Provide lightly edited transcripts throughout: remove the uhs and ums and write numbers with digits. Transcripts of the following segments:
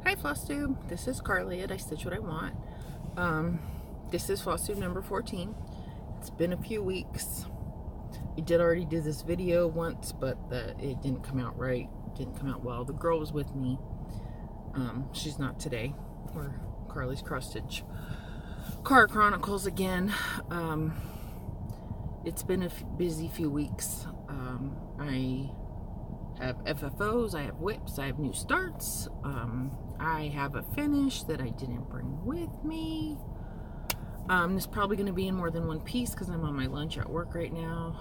Hi Flosstube, this is Carly at I Stitch What I Want. This is Flosstube number 14. It's been a few weeks. I did already do this video once, but it didn't come out right. It didn't come out well. The girl was with me. She's not today. We're Carly's Cross Stitch Car Chronicles again. It's been a busy few weeks. I have FFOs, I have whips, I have new starts. I have a finish that I didn't bring with me. It's probably going to be in more than one piece because I'm on my lunch at work right now.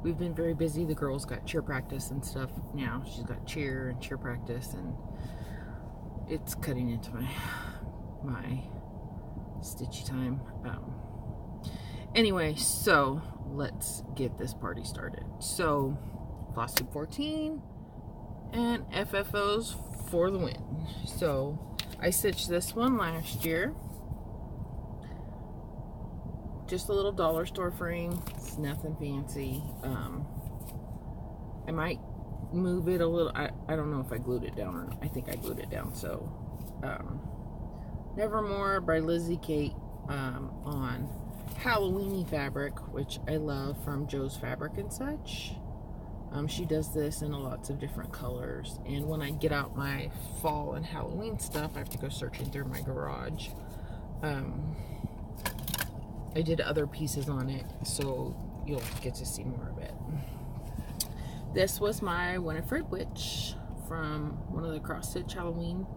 We've been very busy. The girls got cheer practice and stuff now. She's got cheer and cheer practice, and it's cutting into my stitchy time. Anyway, so let's get this party started. So Flosstube 14 and FFOs for the win. So I stitched this one last year. Just a little dollar store frame. It's nothing fancy. I might move it a little. I don't know if I glued it down or not. I think I glued it down. So Nevermore by Lizzie Kate on Halloweeny fabric, which I love, from Joe's Fabric and Such. She does this in lots of different colors, and when I get out my fall and Halloween stuff, I have to go searching through my garage. I did other pieces on it, so you'll get to see more of it. This was my Winifred Witch from one of the Cross Stitch Halloween,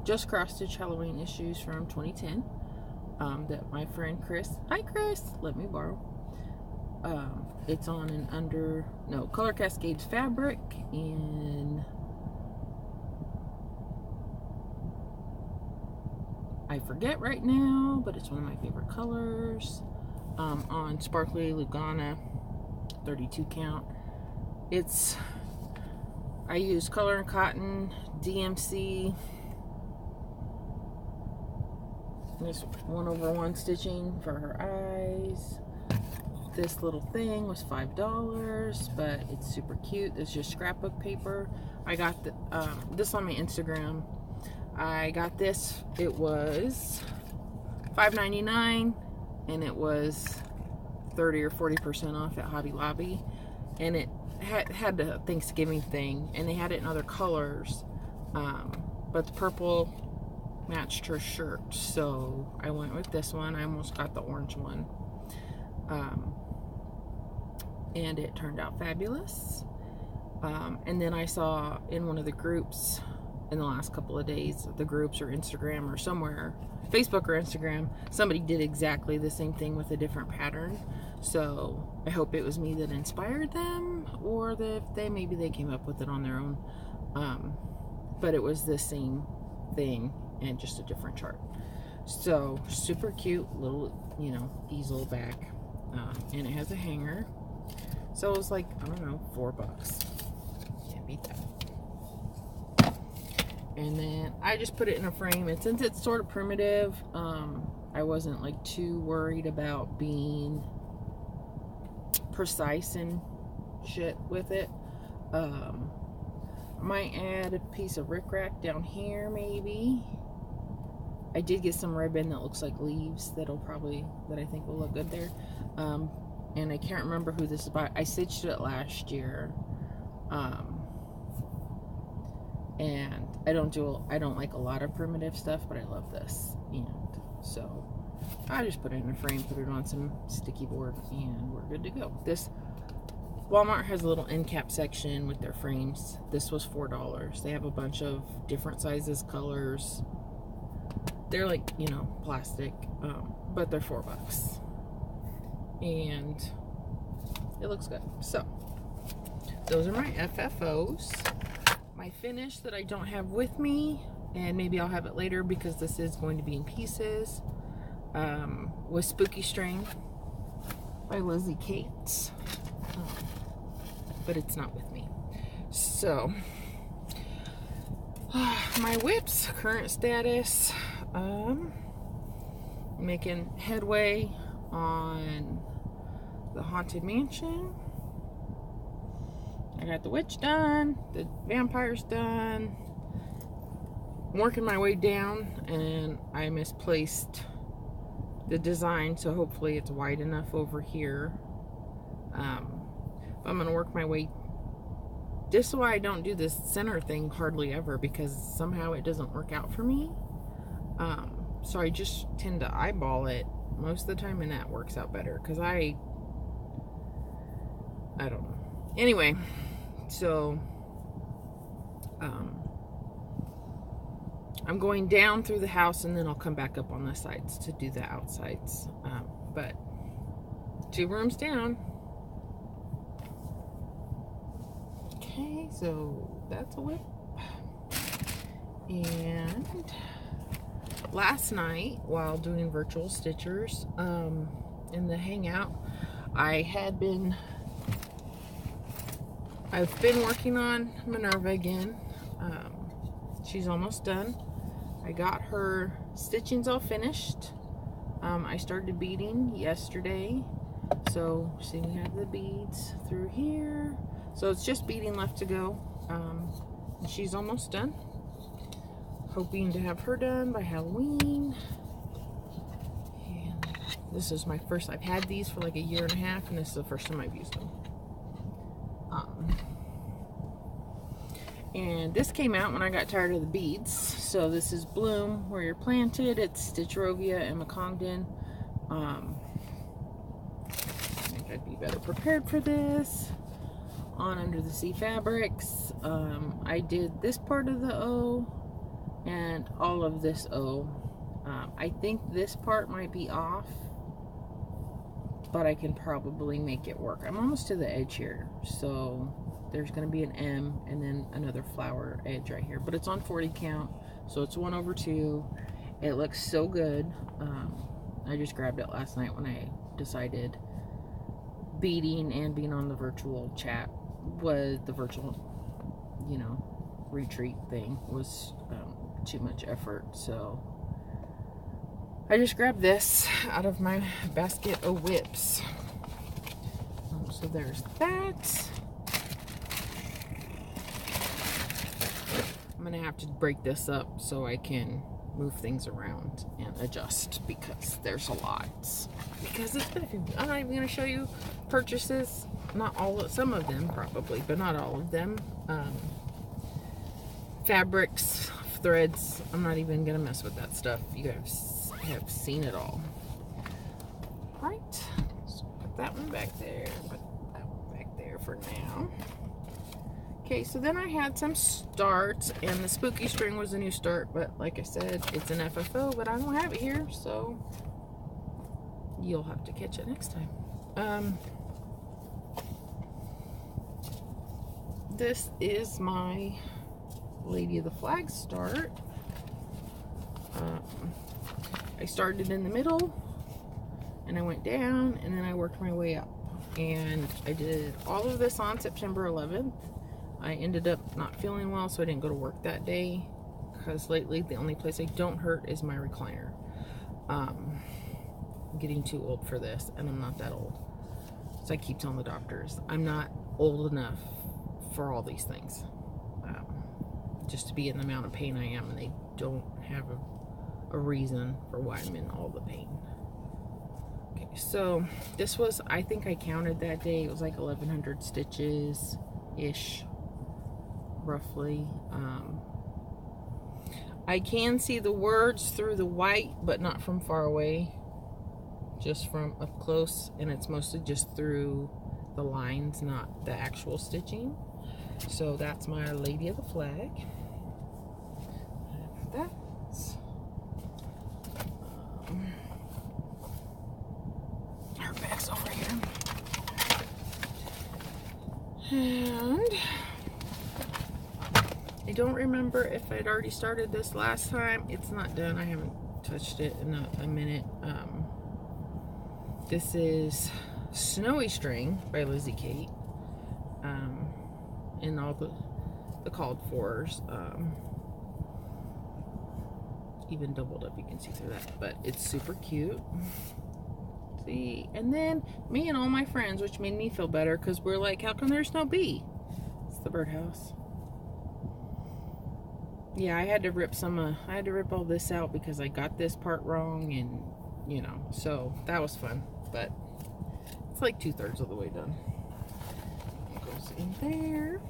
just Cross Stitch Halloween issues from 2010. That my friend Chris, hi Chris, let me borrow. It's on an Color Cascades fabric in, I forget right now, but it's one of my favorite colors. On Sparkly Lugana 32 count. I use Color and Cotton, DMC. This 1/1 stitching for her eyes. This little thing was $5, but it's super cute. It's just scrapbook paper. I got this on my Instagram. I got this. It was $5.99, and it was 30 or 40% off at Hobby Lobby. And it had the Thanksgiving thing, and they had it in other colors, but the purple matched her shirt, so I went with this one. I almost got the orange one, and it turned out fabulous. And then I saw in one of the groups in the last couple of days, the groups or Instagram or somewhere, Facebook or Instagram, somebody did exactly the same thing with a different pattern. So I hope it was me that inspired them, or that maybe they came up with it on their own. But it was the same thing and just a different chart. So super cute little, easel back, and it has a hanger. So it was like, I don't know, $4. Can't beat that. And then I just put it in a frame, and since it's sort of primitive, I wasn't like too worried about being precise and shit with it. I might add a piece of rickrack down here maybe. I did get some ribbon that looks like leaves that I think will look good there. And I can't remember who this is by. I stitched it last year. And I don't like a lot of primitive stuff, but I love this. And so I just put it in a frame, put it on some sticky board, and we're good to go. This Walmart has a little end cap section with their frames. This was $4. They have a bunch of different sizes, colors. They're like, plastic, but they're $4. And it looks good. So those are my FFOs. My finish that I don't have with me, and maybe I'll have it later because this is going to be in pieces, was Spooky String by Lizzie Kate. But it's not with me. So my whips, current status, making headway on the Haunted Mansion. I got the witch done, the vampires done, working my way down, and I misplaced the design, so hopefully it's wide enough over here. I'm gonna work my way. This is why I don't do this center thing hardly ever, because somehow it doesn't work out for me. So I just tend to eyeball it most of the time, and that works out better, because I don't know. Anyway, so I'm going down through the house, and then I'll come back up on the sides to do the outsides. But 2 rooms down. Okay, so that's a whip. And last night, while doing virtual stitchers in the hangout, I've been working on Minerva again. She's almost done. I got her stitchings all finished. I started beading yesterday. So see, we have the beads through here. So it's just beading left to go. And she's almost done. Hoping to have her done by Halloween. And this is my first. I've had these for like a year and a half, and this is the first time I've used them. And this came out when I got tired of the beads. So this is Bloom Where You're Planted. It's Stitcherovia and McCongdon. I think I'd be better prepared for this. On Under the Sea Fabrics. I did this part of the O and all of this O. I think this part might be off, but I can probably make it work. I'm almost to the edge here, so there's going to be an M and then another flower edge right here, but it's on 40 count, so it's 1/2. It looks so good. I just grabbed it last night when I decided beading and being on the virtual chat was the virtual, you know, retreat thing was too much effort, so I just grabbed this out of my basket of whips. So there's that. I'm gonna have to break this up so I can move things around and adjust, because there's a lot. Because it's big. I'm not even gonna show you purchases. Not all, some of them probably, but not all of them. Fabrics, threads. I'm not even gonna mess with that stuff. You guys have seen it all. Right. So put that one back there. Put that one back there for now. Okay, so then I had some starts, and the spooky string was a new start, but like I said, it's an FFO, but I don't have it here, so you'll have to catch it next time. This is my Lady of the Flag start. I started in the middle, and I went down, and then I worked my way up, and I did all of this on September 11th. I ended up not feeling well, so I didn't go to work that day, because lately the only place I don't hurt is my recliner. I'm getting too old for this, and I'm not that old. So I keep telling the doctors, I'm not old enough for all these things. Just to be in the amount of pain I am, and they don't have a reason for why I'm in all the pain. Okay, so this was, I think I counted that day, it was like 1,100 stitches-ish. Roughly. I can see the words through the white, but not from far away, just from up close, and it's mostly just through the lines, not the actual stitching. So that's my Lady of the Flag. That's our bag's over here. And I don't remember if I'd already started this last time. It's not done. I haven't touched it in a minute. This is Snowy String by Lizzie Kate. And all the called fors. Even doubled up, you can see through that. But it's super cute. See, and then me and all my friends, which made me feel better, because we're like, how come there's no bee? It's the birdhouse. yeah, I had to rip I had to rip all this out because I got this part wrong, and you know, so that was fun, but it's like 2/3 of the way done. It goes in there.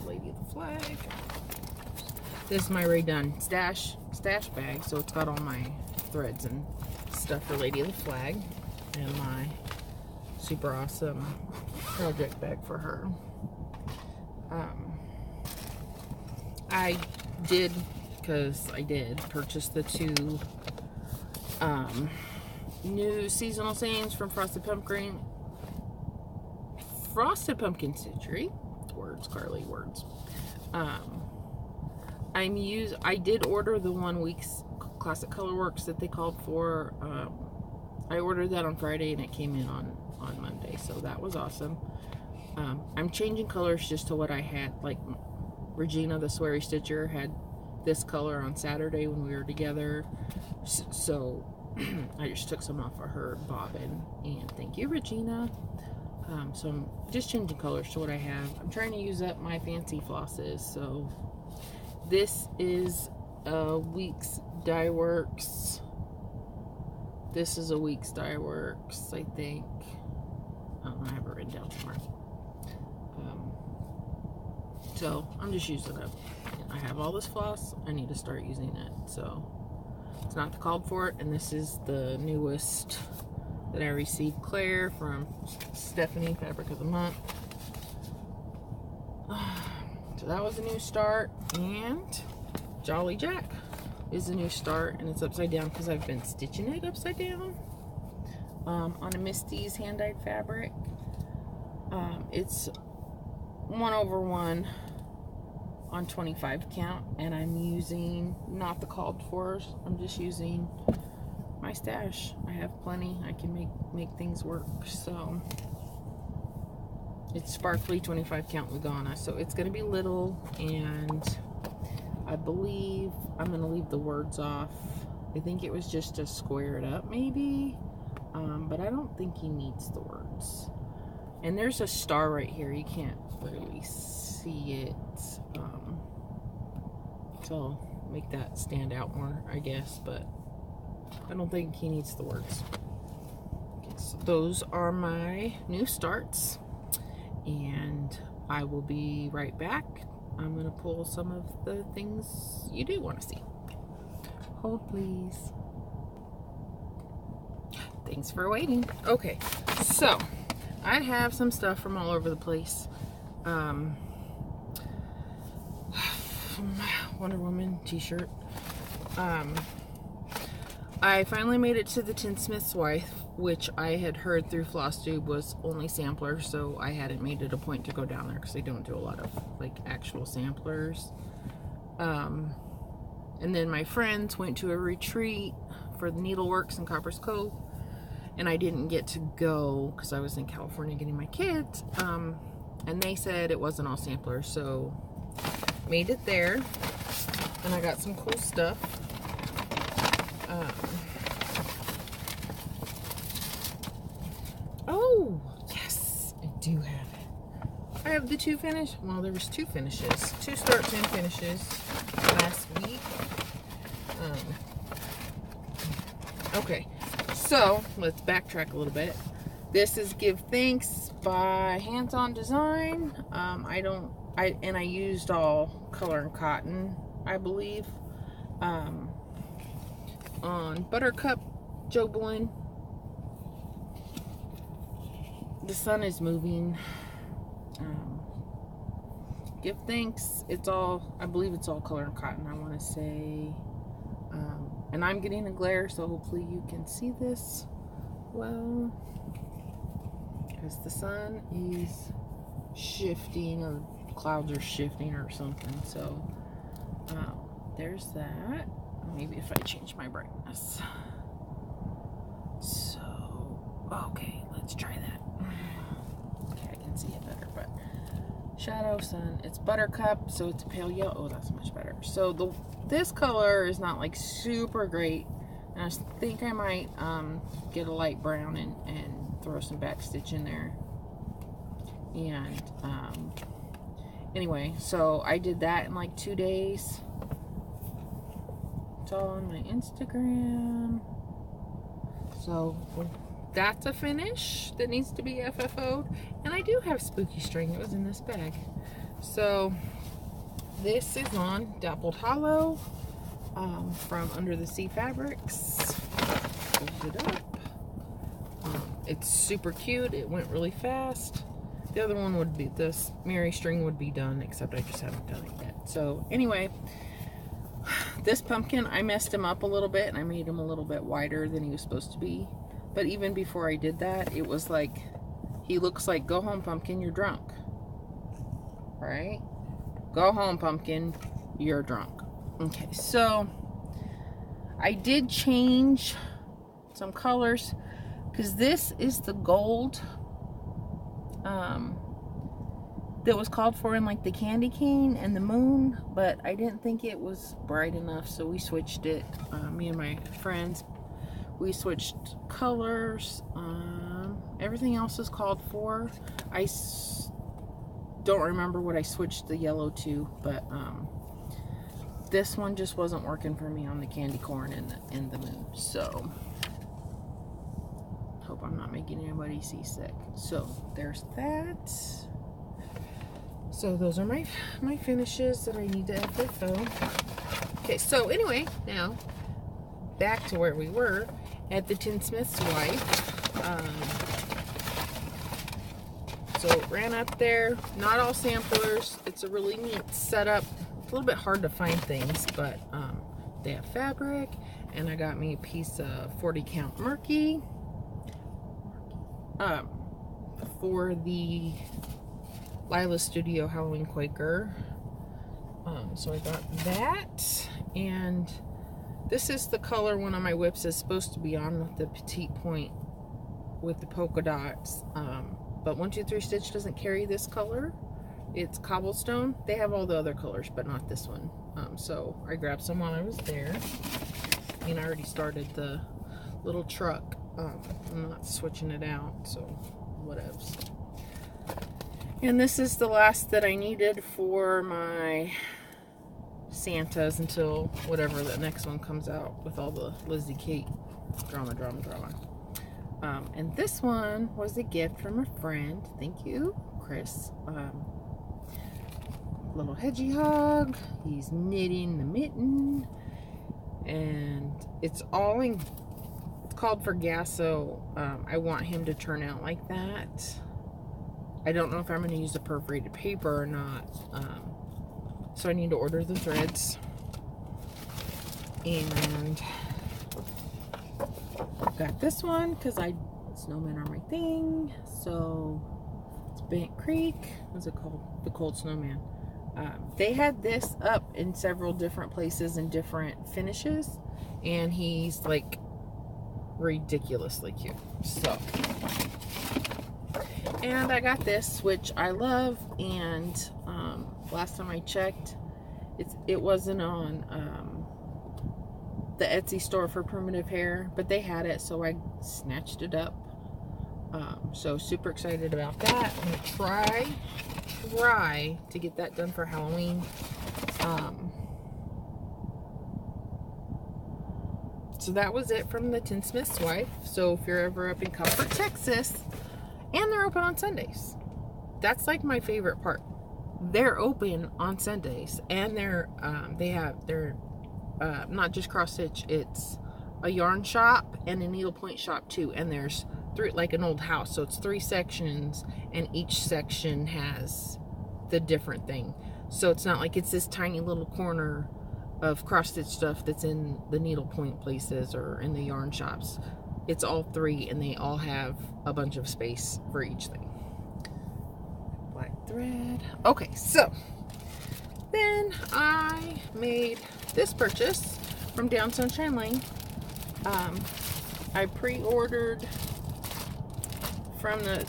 Lady of the Flag. This is my redone stash bag, so it's got all my threads and stuff for Lady of the Flag, and my super awesome project bag for her. I did purchase the 2 new seasonal sayings from Frosted Pumpkin Century. Words, Carly, words. I did order the 1 week's Classic Colorworks that they called for. I ordered that on Friday and it came in on Monday, so that was awesome. I'm changing colors just to what I had. Like Regina, the Sweary Stitcher, had this color on Saturday when we were together, so I just took some off of her bobbin, and thank you, Regina. So I'm just changing colors to what I have. I'm trying to use up my fancy flosses, so this is a week's Dye Works. This is a week's Dye Works, I think. I have it written down somewhere. So I'm just using it. I have all this floss. I need to start using it. So it's not the called for it, and this is the newest that I received, Claire from Stephanie, Fabric of the Month. So that was a new start, and Jolly Jack is a new start, and it's upside down because I've been stitching it upside down on a Misty's hand-dyed fabric. It's 1/1 on 25 count, and I'm using not the called for. I'm just using my stash. I have plenty. I can make things work. So it's sparkly 25 count Lugana, so it's going to be little, and I believe I'm going to leave the words off. I think it was just to square it up maybe, but I don't think he needs the words. And there's a star right here. You can't really see it, so I'll make that stand out more, I guess, but I don't think he needs the words. Okay, so those are my new starts, and I will be right back. I'm going to pull some of the things you do want to see. Hold please. Thanks for waiting. Okay, so I have some stuff from all over the place. Wonder Woman t-shirt. I finally made it to the Tinsmith's Wife, which I had heard through Flosstube was only sampler, so I hadn't made it a point to go down there because they don't do a lot of like actual samplers. And then my friends went to a retreat for the Needleworks in Copper's Cove, and I didn't get to go because I was in California getting my kids. And they said it wasn't all samplers, so made it there, and I got some cool stuff. Oh yes, I do have it. I have the 2 finish. Well, there was 2 finishes, 2 starts and finishes last week. Okay, so let's backtrack a little bit. This is Give Thanks by Hands On Design. I used all color and cotton, I believe. On Buttercup Jobeline. The sun is moving. Give Thanks. I believe it's all color and cotton, I want to say. And I'm getting a glare, so hopefully you can see this well, because the sun is shifting, or clouds are shifting or something. So there's that. Maybe if I change my brightness. So okay, let's try that. Okay, I can see it better, but shadow, sun, it's Buttercup, so it's a pale yellow. Oh, that's much better. So this color is not like super great, and I think I might get a light brown and throw some backstitch in there. And anyway, so I did that in like 2 days. It's all on my Instagram. So that's a finish that needs to be FFO'd. And I do have spooky string. It was in this bag. So this is on Dappled Hollow from Under the Sea Fabrics. Close it up. It's super cute. It went really fast. The other one would be, this Mary string would be done, except I just haven't done it yet. So anyway, this pumpkin, I messed him up a little bit and I made him a little bit wider than he was supposed to be. But even before I did that, it was like, he looks like, go home, pumpkin, you're drunk. Right? Go home, pumpkin, you're drunk. Okay, so I did change some colors because this is the gold that was called for in like the candy cane and the moon, but I didn't think it was bright enough, so we switched it. Me and my friends, we switched colors. Everything else is called for. I don't remember what I switched the yellow to, but this one just wasn't working for me on the candy corn and the moon. So hope I'm not making anybody seasick. So there's that. So those are my finishes that I need to FFO. Okay, so anyway, now back to where we were at the Tinsmith's Wife. So ran up there, not all samplers. It's a really neat setup. It's a little bit hard to find things, but they have fabric, and I got me a piece of 40 count murky for the Lila Studio Halloween Quaker. So I got that, and this is the color one of my whips is supposed to be on, with the petite point with the polka dots. But 1 2 3 Stitch doesn't carry this color. It's cobblestone. They have all the other colors, but not this one. So I grabbed some while I was there, and I already started the little truck. I'm not switching it out, so whatevs. And this is the last that I needed for my Santas until whatever the next one comes out with all the Lizzie Kate drama. And this one was a gift from a friend. Thank you, Chris. Little hedgehog. He's knitting the mitten, and it's all in. It's called Vergasso. I want him to turn out like that. I don't know if I'm going to use the perforated paper or not. So I need to order the threads. And got this one because snowmen are my thing. So it's Bent Creek. What's it called? The Cold Snowman. They had this up in several different places in different finishes, and he's like ridiculously cute. So, and I got this, which I love, and last time I checked, it wasn't on the Etsy store for primitive hair, but they had it, so I snatched it up. So super excited about that. I'm gonna try to get that done for Halloween. So that was it from the Tinsmith's Wife. So if you're ever up in Comfort, Texas, and they're open on Sundays, that's like my favorite part. They're open on Sundays, and they're not just cross stitch, it's a yarn shop and a needlepoint shop too. And there's three, like an old house, so it's 3 sections, and each section has the different thing. So it's not like it's this tiny little corner of cross stitch stuff that's in the needlepoint places or in the yarn shops. It's all 3, and they all have a bunch of space for each thing. Black thread. Okay, so then I made this purchase from Down Sunshine Lane. I pre-ordered from the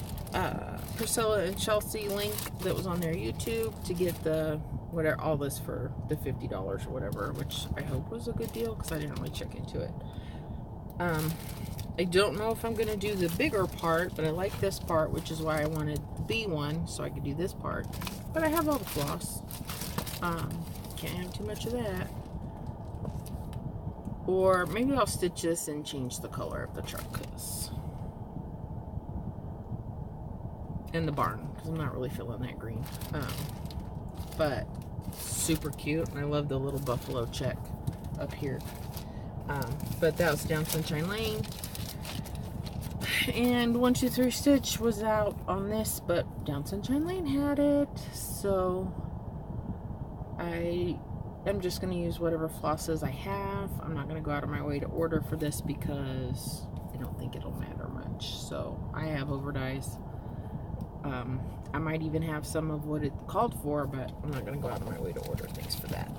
Priscilla and Chelsea link that was on their YouTube to get the whatever, all this for the $50 or whatever, which I hope was a good deal because I didn't really check into it. I don't know if I'm going to do the bigger part, but I like this part, which is why I wanted the B one, so I could do this part. But I have all the floss. Can't have too much of that. Or maybe I'll stitch this and change the color of the truck. And the barn, because I'm not really feeling that green. But super cute. And I love the little buffalo check up here. But that was Down Sunshine Lane. And 1 2 3 Stitch was out on this, but Down Sunshine Lane had it, so I am just going to use whatever flosses I have. I'm not going to go out of my way to order for this because I don't think it'll matter much. So I have overdyes. I might even have some of what it called for, but I'm not going to go out of my way to order things for that.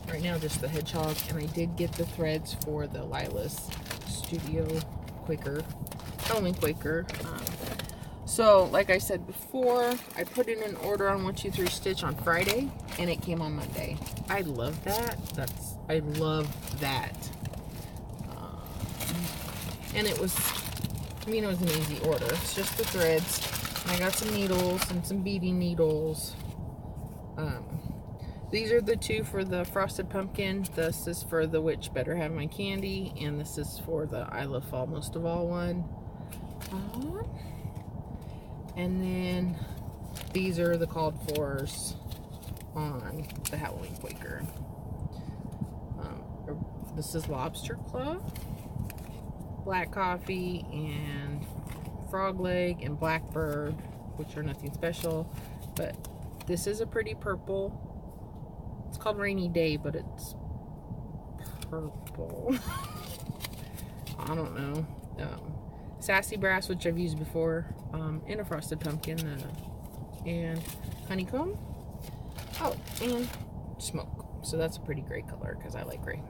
Right now, just the hedgehog, and I did get the threads for the Lila's Studio Quaker, Halloween Quaker. So, like I said before, I put in an order on 1 2 3 Stitch on Friday, and it came on Monday. I love that. I love that. And it was, it was an easy order. It's just the threads. I got some needles and some beading needles. These are the two for the Frosted Pumpkin. This is for the Witch Better Have My Candy, and this is for the I Love Fall Most of All one. And then these are the called fors on the Halloween Quaker. This is Lobster Claw, Black Coffee, and Frog Leg, and Blackbird, which are nothing special. But this is a pretty purple. It's called Rainy Day, but it's purple. I don't know. Sassy Brass, which I've used before, and a Frosted Pumpkin, and Honeycomb. Oh, and Smoke. So that's a pretty gray color because I like gray.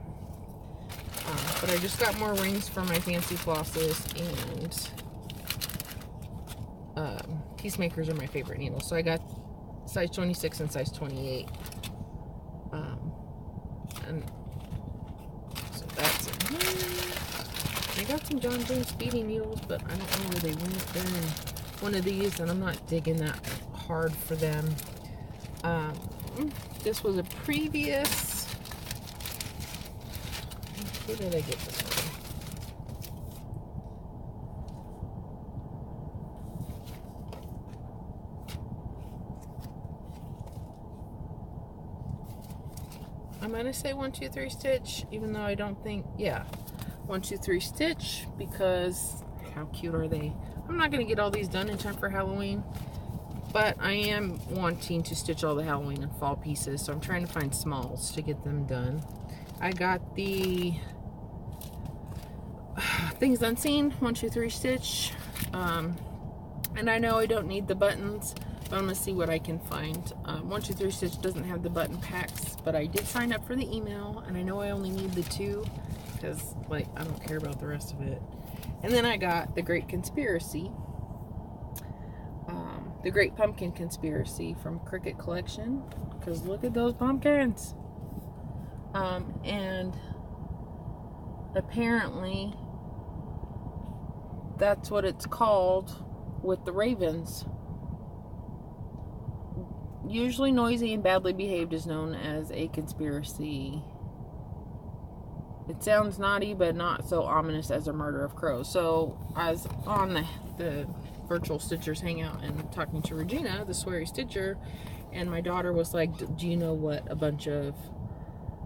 But I just got more rings for my fancy flosses, and Peacemakers are my favorite needles. So I got size 26 and size 28. And so that's it. I got some John James beading needles, but I don't know where they went. They're in one of these, and I'm not digging that hard for them. This was a previous. Where did I get this one? I'm going to say 1 2 3 Stitch, even though I don't think, yeah, 1 2 3 Stitch, because how cute are they? I'm not going to get all these done in time for Halloween, but I am wanting to stitch all the Halloween and fall pieces, so I'm trying to find smalls to get them done. I got the Things Unseen 1 2 3 Stitch, and I know I don't need the buttons, but I'm going to see what I can find. 1 2 3 Stitch doesn't have the button packs, but I did sign up for the email, and I know I only need the 2, because, like, I don't care about the rest of it. And then I got the Great Conspiracy, the Great Pumpkin Conspiracy from Cricket Collection, because look at those pumpkins. And apparently that's what it's called with the ravens. Usually noisy and badly behaved is known as a conspiracy. It sounds naughty, but not so ominous as a murder of crows. So, I was on the virtual Stitchers hangout and talking to Regina, the sweary Stitcher, and my daughter was like, do you know what a bunch of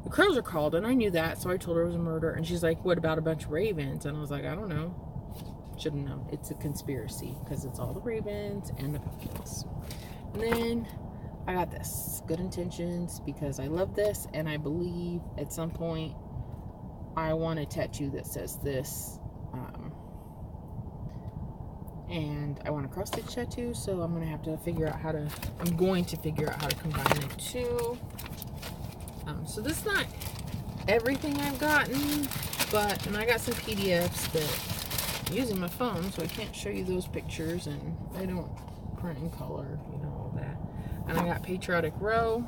the crows are called? And I knew that, so I told her it was a murder. And she's like, what about a bunch of ravens? And I was like, I don't know. Shouldn't know. It's a conspiracy, because it's all the ravens and the pumpkins. And then I got this, Good Intentions, because I love this, and I believe at some point I want a tattoo that says this, and I want a cross stitch tattoo, so I'm going to figure out how to combine the two. So this is not everything I've gotten, and I got some PDFs that I'm using my phone, so I can't show you those pictures, and they don't print in color, all that. And I got Patriotic Row.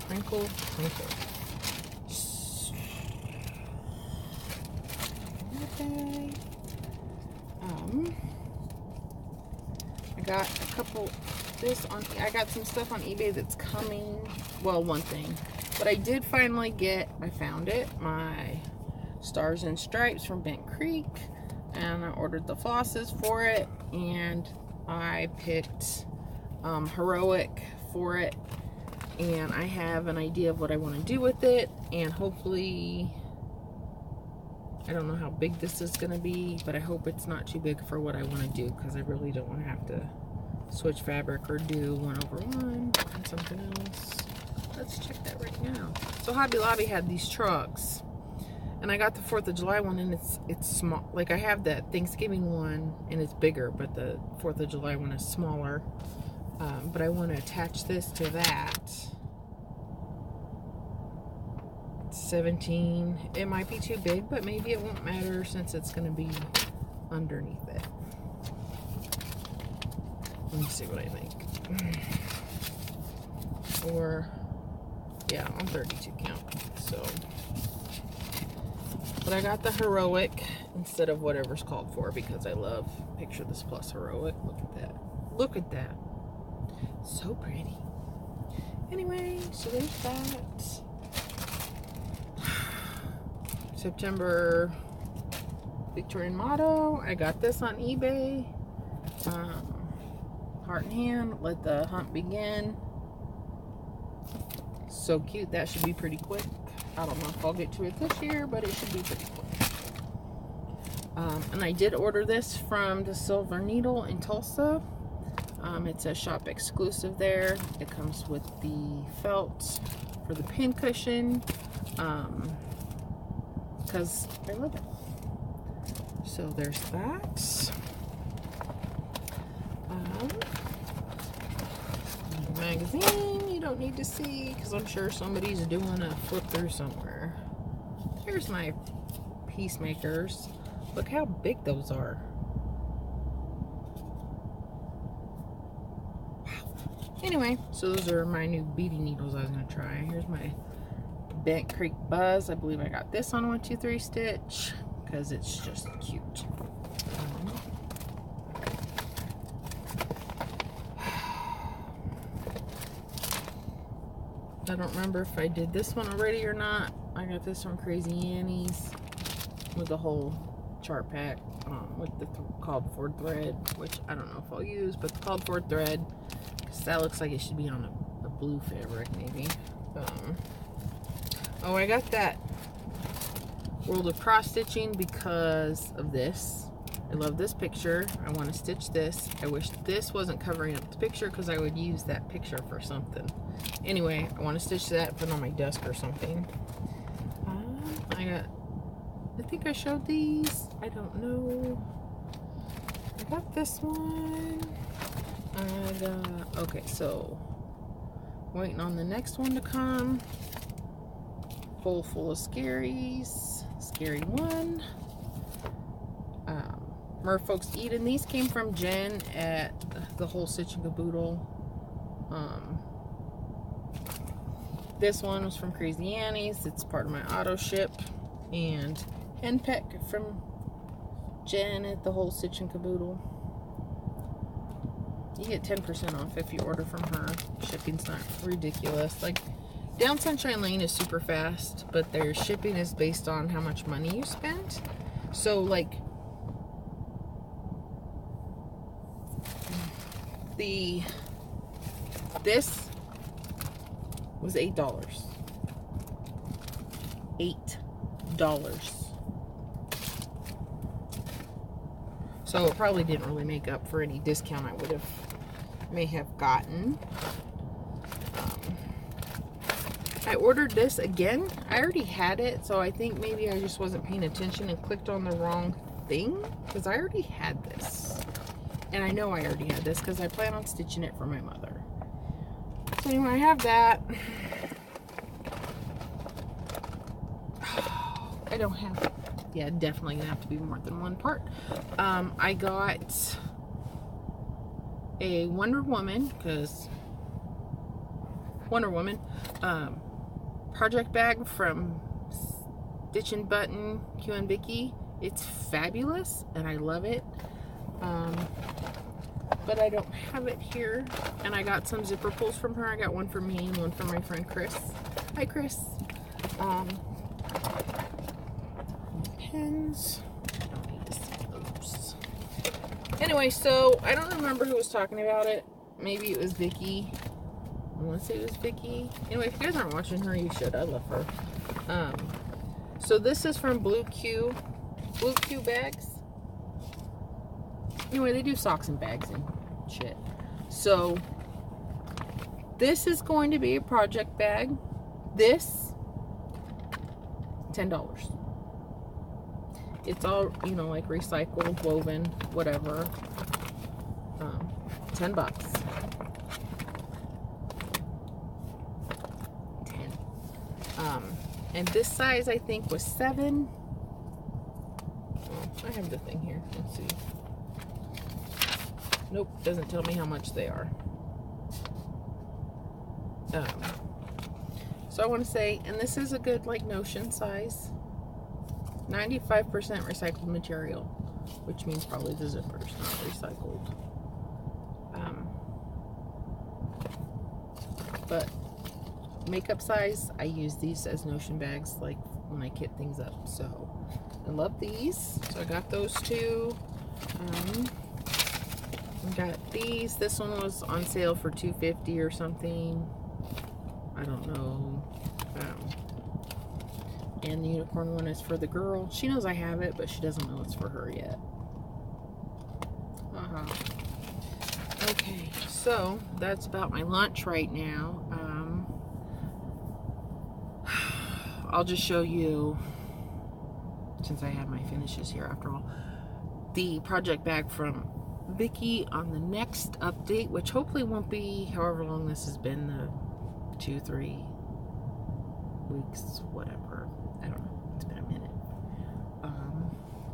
Twinkle, twinkle. Okay. I got a couple, I got some stuff on eBay that's coming. Well, one thing. But I did finally I found it, my Stars and Stripes from Bent Creek. And I ordered the flosses for it. And I picked Heroic for it. And I have an idea of what I want to do with it. And hopefully, I don't know how big this is going to be, but I hope it's not too big for what I want to do, because I really don't want to have to switch fabric or do 1/1 and something else. Let's check that right now. So Hobby Lobby had these trucks, and I got the 4th of July one, and it's small. Like, I have that Thanksgiving one, and it's bigger, but the 4th of July one is smaller. But I want to attach this to that. 17. It might be too big, but maybe it won't matter since it's going to be underneath it. Let me see what I think. Or, yeah, on 32 count. So, but I got the Heroic instead of whatever's called for, because I love Picture This Plus Heroic. Look at that. Look at that. So pretty. Anyway, so there's that. September Victorian motto. I got this on eBay. Heart in hand, let the hunt begin. So cute. That should be pretty quick. I don't know if I'll get to it this year, but it should be pretty quick. And I did order this from the Silver Needle in Tulsa. It's a shop exclusive there. It comes with the felt for the pin cushion. Because I love it. So there's that. Magazine you don't need to see, because I'm sure somebody's doing a flip through somewhere. Here's my Peacemakers. Look how big those are. Wow. Anyway, so those are my new beading needles I was going to try. Here's my Bent Creek Buzz. I believe I got this on 1, 2, 3 stitch because it's just cute. I don't remember if I did this one already or not. I got this from Crazy Annie's with the whole chart pack with the called for thread, which I don't know if I'll use, but the called for thread, because that looks like it should be on a blue fabric maybe. Oh, I got that World of Cross Stitching because of this. I love this picture. I want to stitch this. I wish this wasn't covering up the picture, because I would use that picture for something. Anyway, I want to stitch that, put it on my desk or something. I think I showed these. I don't know. I got this one. I got, okay, so waiting on the next one to come. Bowl full of scaries. Scary one. Merfolk's Eden. These came from Jen at the whole Stitch and Caboodle. This one was from Crazy Annie's. It's part of my auto ship. And Henpeck from Jen at the whole Stitch and Caboodle. You get 10% off if you order from her. Shipping's not ridiculous. Like, Down Sunshine Lane is super fast, but their shipping is based on how much money you spent. So, like, this was $8. $8. So it probably didn't really make up for any discount I may have gotten. I ordered this again. I already had it, so I think maybe I just wasn't paying attention and clicked on the wrong thing, because I already had this. And I know I already had this because I plan on stitching it for my mother. So anyway, I have that. I don't have, yeah, definitely gonna have to be more than one part. I got a Wonder Woman because Wonder Woman project bag from Stitch and Button Q and Vicky. It's fabulous and I love it. But I don't have it here. And I got some zipper pulls from her. I got one for me and one for my friend Chris. Hi, Chris. Pens. I don't need to see those. Anyway, so I don't remember who was talking about it. Maybe it was Vicky. I want to say it was Vicky. Anyway, if you guys aren't watching her, you should. I love her. So this is from Blue Q bags. Anyway, they do socks and bags and shit. So this is going to be a project bag. This $10. It's all, you know, like recycled, woven, whatever. 10 bucks. 10. And this size I think was 7. Oh, I have the thing here. Let's see. Nope, doesn't tell me how much they are. So I want to say, and this is a good like Notion size. 95% recycled material, which means probably the zipper's not recycled. But makeup size, I use these as Notion bags like when I kit things up. So I love these. So I got those two. I got these. This one was on sale for $2.50 or something. I don't know. And the unicorn one is for the girl. She knows I have it, but she doesn't know it's for her yet. Okay, so that's about my lunch right now. I'll just show you, since I have my finishes here after all, the project bag from Vicky on the next update, which hopefully won't be however long this has been, the 2-3 weeks, whatever. I don't know. It's been a minute.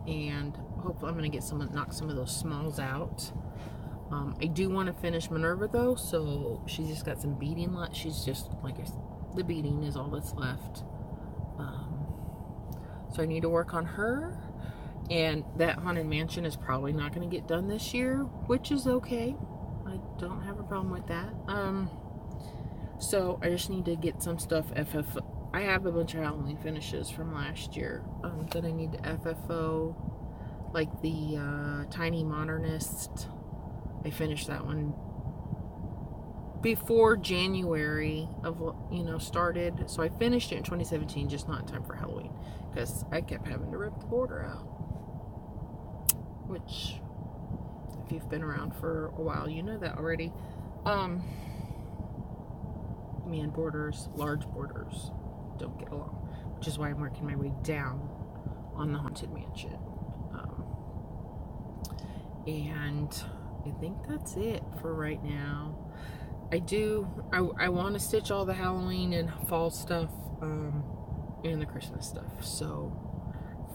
And hopefully I'm going to get knock some of those smalls out. I do want to finish Minerva though, so she's just got some beading left. She's just, like, the beading is all that's left. So I need to work on her. And that Haunted Mansion is probably not going to get done this year, which is okay. I don't have a problem with that. So I just need to get some stuff I have a bunch of Halloween finishes from last year that I need to FFO, like the Tiny Modernist. I finished that one before January of, started. So I finished it in 2017, just not in time for Halloween, because I kept having to rip the border out. Which, if you've been around for a while, you know that already. Me and borders, large borders, don't get along, which is why I'm working my way down on the Haunted Mansion. And I think that's it for right now. I want to stitch all the Halloween and fall stuff and the Christmas stuff, so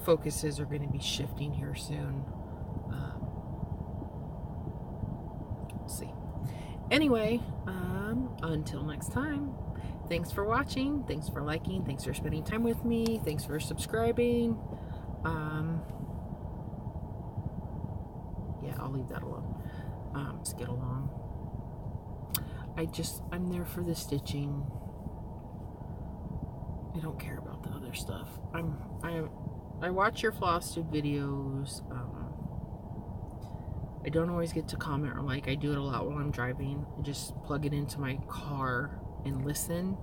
focuses are going to be shifting here soon. We'll see. Anyway, until next time, thanks for watching, thanks for liking, thanks for spending time with me, thanks for subscribing. Yeah, I'll leave that alone. Just get along. I'm there for the stitching. I don't care about the other stuff. I watch your Flosstube videos. I don't always get to comment or like. I do it a lot while I'm driving. I just plug it into my car and listen.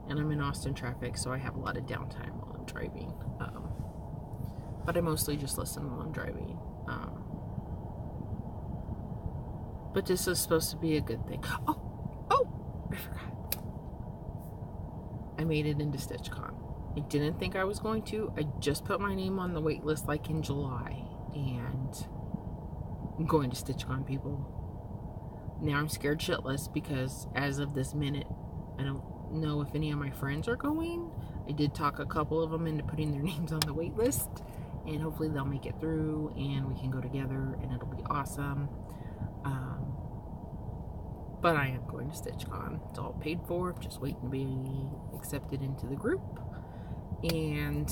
And I'm in Austin traffic, so I have a lot of downtime while I'm driving. But I mostly just listen while I'm driving. But this is supposed to be a good thing. Oh, I forgot. I made it into StitchCon. I didn't think I was going to. I just put my name on the wait list like in July. And I'm going to StitchCon, people. Now I'm scared shitless because as of this minute, I don't know if any of my friends are going. I did talk a couple of them into putting their names on the wait list. And hopefully they'll make it through and we can go together and it'll be awesome. but I am going to StitchCon. It's all paid for, just waiting to be accepted into the group, and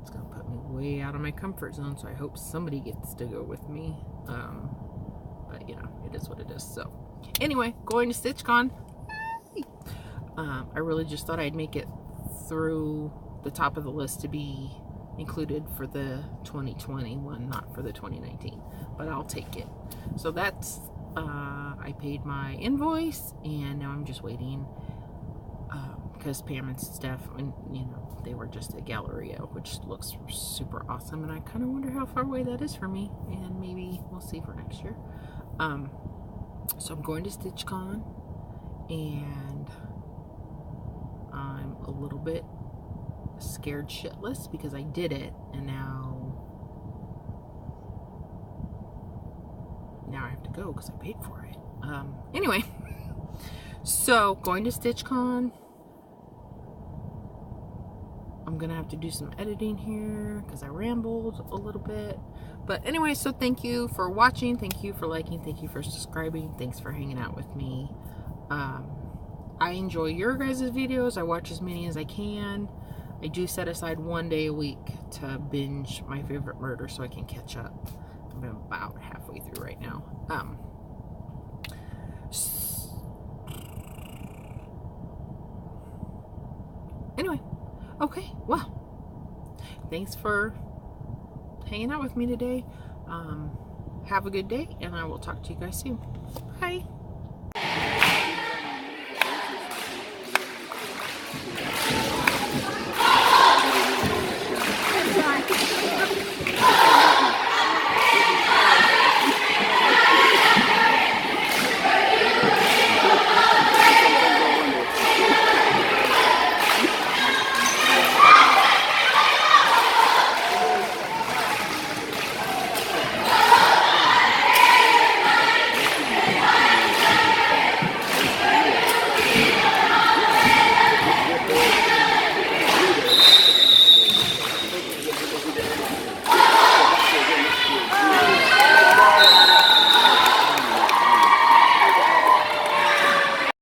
it's gonna put me way out of my comfort zone, so I hope somebody gets to go with me. But you know, it is what it is. So anyway, going to StitchCon. I really just thought I'd make it through the top of the list to be included for the 2020 one, not for the 2019, but I'll take it. So that's I paid my invoice, and now I'm just waiting because Pam and Steph, and you know, they were just at Galleria, which looks super awesome, and I kind of wonder how far away that is for me, and maybe we'll see for next year. So I'm going to StitchCon, and I'm a little bit scared shitless because I did it, and now I have to go because I paid for it. Anyway, so going to StitchCon. I'm gonna have to do some editing here because I rambled a little bit. But anyway, so thank you for watching, thank you for liking, thank you for subscribing, thanks for hanging out with me. I enjoy your guys' videos. I watch as many as I can. I do set aside one day a week to binge my favorite murder so I can catch up. I'm about halfway through right now. Anyway, okay, well, thanks for hanging out with me today. Have a good day, and I will talk to you guys soon. Bye.